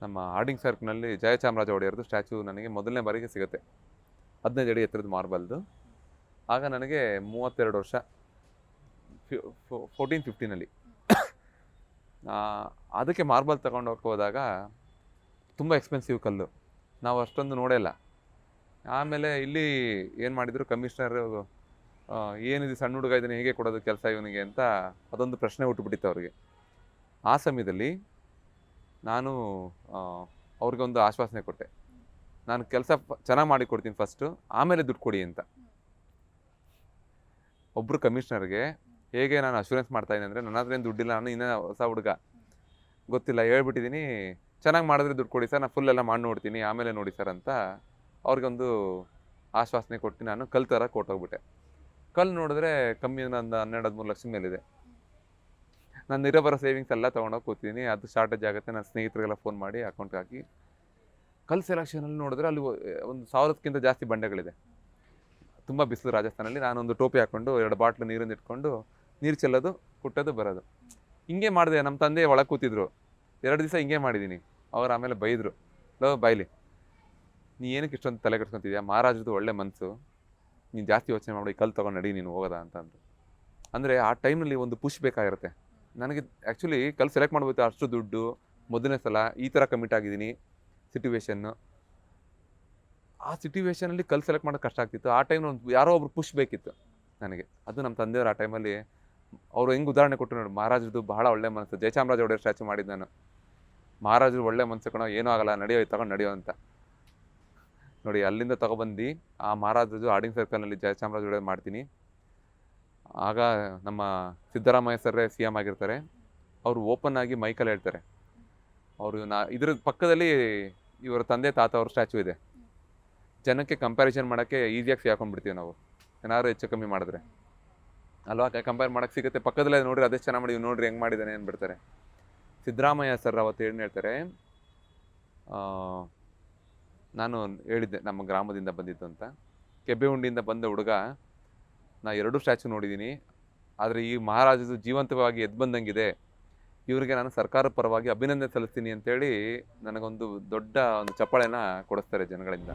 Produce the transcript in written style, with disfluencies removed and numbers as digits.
ನಮ್ಮ ಆರ್ಡಿಂಗ್ ಸರ್ಕ್ನಲ್ಲಿ ಜಯಚಾಮರಾಜ ಒಡೆಯರ್ದು ಸ್ಟ್ಯಾಚು ನನಗೆ ಮೊದಲನೇ ಬಾರಿಗೆ ಸಿಗುತ್ತೆ. 15 ಅಡಿ ಎತ್ತರದ ಮಾರ್ಬಲ್ದು. ಆಗ ನನಗೆ 32 ವರ್ಷ, 14-15 ಅದಕ್ಕೆ ಮಾರ್ಬಲ್ ತಗೊಂಡು ಹೋದಾಗ ತುಂಬ ಎಕ್ಸ್ಪೆನ್ಸಿವ್ ಕಲ್ಲು, ನಾವು ಅಷ್ಟೊಂದು ನೋಡೇ ಇಲ್ಲ. ಆಮೇಲೆ ಇಲ್ಲಿ ಏನು ಮಾಡಿದರು, ಕಮಿಷನರ್ ಏನಿದು ಸಣ್ಣ ಹುಡುಗ ಇದನ್ನು ಹೇಗೆ ಕೊಡೋದು ಕೆಲಸ ಇವನಿಗೆ ಅಂತ ಅದೊಂದು ಪ್ರಶ್ನೆ ಹುಟ್ಟುಬಿಟ್ಟಿತ್ತು ಅವ್ರಿಗೆ. ಆ ಸಮಯದಲ್ಲಿ ನಾನು ಅವ್ರಿಗೊಂದು ಆಶ್ವಾಸನೆ ಕೊಟ್ಟೆ, ನಾನು ಕೆಲಸ ಚೆನ್ನಾಗಿ ಮಾಡಿ ಕೊಡ್ತೀನಿ ಫಸ್ಟು, ಆಮೇಲೆ ದುಡ್ಡು ಕೊಡಿ ಅಂತ. ಒಬ್ಬರು ಕಮಿಷನರ್ಗೆ ಹೇಗೆ ನಾನು ಅಶ್ಯೂರೆನ್ಸ್ ಮಾಡ್ತಾಯಿದ್ದೀನಿ ಅಂದರೆ, ನನ್ನ ಹತ್ರ ಏನು ದುಡ್ಡಿಲ್ಲ, ನಾನು ಇನ್ನೂ ಹೊಸ ಹುಡುಗ, ಗೊತ್ತಿಲ್ಲ, ಹೇಳ್ಬಿಟ್ಟಿದ್ದೀನಿ, ಚೆನ್ನಾಗಿ ಮಾಡಿದ್ರೆ ದುಡ್ಡು ಕೊಡಿ ಸರ್, ನಾನು ಫುಲ್ ಎಲ್ಲ ಮಾಡಿ ನೋಡ್ತೀನಿ, ಆಮೇಲೆ ನೋಡಿ ಸರ್ ಅಂತ ಅವ್ರಿಗೊಂದು ಆಶ್ವಾಸನೆ ಕೊಟ್ಟು ನಾನು ಕಲ್ಲು ಥರ ಕೊಟ್ಟೋಗ್ಬಿಟ್ಟೆ. ಕಲ್ಲು ನೋಡಿದ್ರೆ ಕಮ್ಮಿ ಒಂದು 12-13 ಲಕ್ಷ ಮೇಲಿದೆ. ನಾನು ಇರೋ ಸೇವಿಂಗ್ಸ್ ಎಲ್ಲ ತೊಗೊಂಡೋಗಿ ಕೂತಿದ್ದೀನಿ. ಅದು ಶಾರ್ಟೇಜ್ ಆಗುತ್ತೆ, ನನ್ನ ಸ್ನೇಹಿತರಿಗೆಲ್ಲ ಫೋನ್ ಮಾಡಿ ಅಕೌಂಟ್ಗೆ ಹಾಕಿ. ಕಲ್ಲು ಸೆಲೆಕ್ಷನಲ್ಲಿ ನೋಡಿದ್ರೆ ಅಲ್ಲಿ ಒಂದು 1000ಕ್ಕಿಂತ ಜಾಸ್ತಿ ಬಂಡೆಗಳಿದೆ. ತುಂಬ ಬಿಸಿಲು ರಾಜಸ್ಥಾನಲ್ಲಿ. ನಾನೊಂದು ಟೋಪಿ ಹಾಕ್ಕೊಂಡು 2 ಬಾಟ್ಲು ನೀರನ್ನು ಇಟ್ಕೊಂಡು ನೀರು ಚೆಲ್ಲೋದು, ಕುಟ್ಟೋದು, ಬರೋದು. ಹಿಂಗೆ ಮಾಡಿದೆ. ನಮ್ಮ ತಂದೆ ಒಳಗೆ ಕೂತಿದ್ರು. 2 ದಿವಸ ಹಿಂಗೆ ಮಾಡಿದ್ದೀನಿ. ಅವ್ರು ಆಮೇಲೆ ಬೈದರು, ಲೋ ಬಾಯ್ಲಿ, ನೀ ಏನಕ್ಕೆ ಇಷ್ಟೊಂದು ತಲೆ ಕೆಡ್ಸ್ಕೊತಿದ್ಯಾ, ಮಹಾರಾಜರದು ಒಳ್ಳೆ ಮನಸ್ಸು, ನೀನು ಜಾಸ್ತಿ ಯೋಚನೆ ಮಾಡಿ ಕಲ್ಲು ತೊಗೊಂಡು ನಡಿ ನೀನು ಹೋಗೋದ ಅಂತಂದರು. ಅಂದರೆ ಆ ಟೈಮ್ನಲ್ಲಿ ಒಂದು ಪುಷ್ ಬೇಕಾಗಿರುತ್ತೆ. ನನಗೆ ಆ್ಯಕ್ಚುಲಿ ಕಲ್ಲು ಸೆಲೆಕ್ಟ್ ಮಾಡ್ಬೋದು, ಅಷ್ಟು ದುಡ್ಡು, ಮೊದಲನೇ ಸಲ ಈ ಥರ ಕಮಿಟ್ ಆಗಿದ್ದೀನಿ ಸಿಟುವೇಶನ್ನು. ಆ ಸಿಟುವೇಷನಲ್ಲಿ ಕಲ್ಲು ಸೆಲೆಕ್ಟ್ ಮಾಡೋದು ಕಷ್ಟ ಆಗ್ತಿತ್ತು. ಆ ಟೈಮ್ ಯಾರೋ ಒಬ್ರು ಪುಷ್ ಬೇಕಿತ್ತು ನನಗೆ. ಅದು ನಮ್ಮ ತಂದೆಯವರು ಆ ಟೈಮಲ್ಲಿ ಅವರು ಹೆಂಗೆ ಉದಾಹರಣೆ ಕೊಟ್ಟರು ನೋಡಿ, ಮಹಾರಾಜರದು ಬಹಳ ಒಳ್ಳೆ ಮನಸ್ಸು, ಜಯಚಾಮರಾಜ ಒಡೆಯರ್ ಸ್ಟ್ಯಾಚು ಮಾಡಿದ್ದು ನಾನು, ಮಹಾರಾಜರು ಒಳ್ಳೆ ಮನಸ್ಸು ಕಣೋ, ಏನೂ ಆಗಲ್ಲ, ನಡೆಯೋ ತಗೊಂಡು ನಡೆಯೋ ಅಂತ. ನೋಡಿ, ಅಲ್ಲಿಂದ ತೊಗೊಬಂದು ಆ ಮಹಾರಾಜರದು ಆರ್ಡಿಂಗ್ ಸರ್ಕಲ್ನಲ್ಲಿ ಜಯಚಾಮರಾಜ ಒಡೆಯರ್ ಮಾಡ್ತೀನಿ. ಆಗ ನಮ್ಮ ಸಿದ್ದರಾಮಯ್ಯ ಸರ್ರೇ CM ಆಗಿರ್ತಾರೆ. ಅವರು ಓಪನ್ ಆಗಿ ಮೈಕಲ್ಲಿ ಹೇಳ್ತಾರೆ, ಅವರು ಇದ್ರ ಪಕ್ಕದಲ್ಲಿ ಇವರ ತಂದೆ ತಾತ ಅವ್ರ ಸ್ಟ್ಯಾಚು ಇದೆ. ಜನಕ್ಕೆ ಕಂಪ್ಯಾರಿಸನ್ ಮಾಡೋಕ್ಕೆ ಈಸಿಯಾಗಿ ಹಾಕೊಂಡ್ಬಿಡ್ತೀವಿ ನಾವು, ಏನಾದ್ರು ಹೆಚ್ಚು ಕಮ್ಮಿ ಮಾಡಿದ್ರೆ ಅಲ್ವಾ, ಕಂಪೇರ್ ಮಾಡೋಕ್ಕೆ ಸಿಗುತ್ತೆ. ಪಕ್ಕದಲ್ಲೇ ನೋಡ್ರಿ ಅದೇ ಚೆನ್ನಾಗಿ ಮಾಡಿ, ನೋಡ್ರಿ ಹೆಂಗೆ ಮಾಡಿದ್ದಾನೆ ಅಂದ್ಬಿಡ್ತಾರೆ. ಸಿದ್ದರಾಮಯ್ಯ ಸರ್ ಅವತ್ತು ಏನು ಹೇಳ್ತಾರೆ, ನಾನು ಹೇಳಿದ್ದೆ ನಮ್ಮ ಗ್ರಾಮದಿಂದ ಬಂದಿದ್ದು ಅಂತ, ಕೆಬ್ಬೆಹುಂಡಿಯಿಂದ ಬಂದ ಹುಡುಗ, ನಾ 2 ಸ್ಟ್ಯಾಚು ನೋಡಿದ್ದೀನಿ, ಆದರೆ ಈ ಮಹಾರಾಜದು ಜೀವಂತವಾಗಿ ಎದ್ದು ಬಂದಂಗಿದೆ, ಇವರಿಗೆ ನಾನು ಸರ್ಕಾರದ ಪರವಾಗಿ ಅಭಿನಂದನೆ ಸಲ್ಲಿಸ್ತೀನಿ ಅಂತೇಳಿ ನನಗೊಂದು ದೊಡ್ಡ ಒಂದು ಚಪ್ಪಾಳೆನ ಕೊಡಿಸ್ತಾರೆ ಜನಗಳಿಂದ.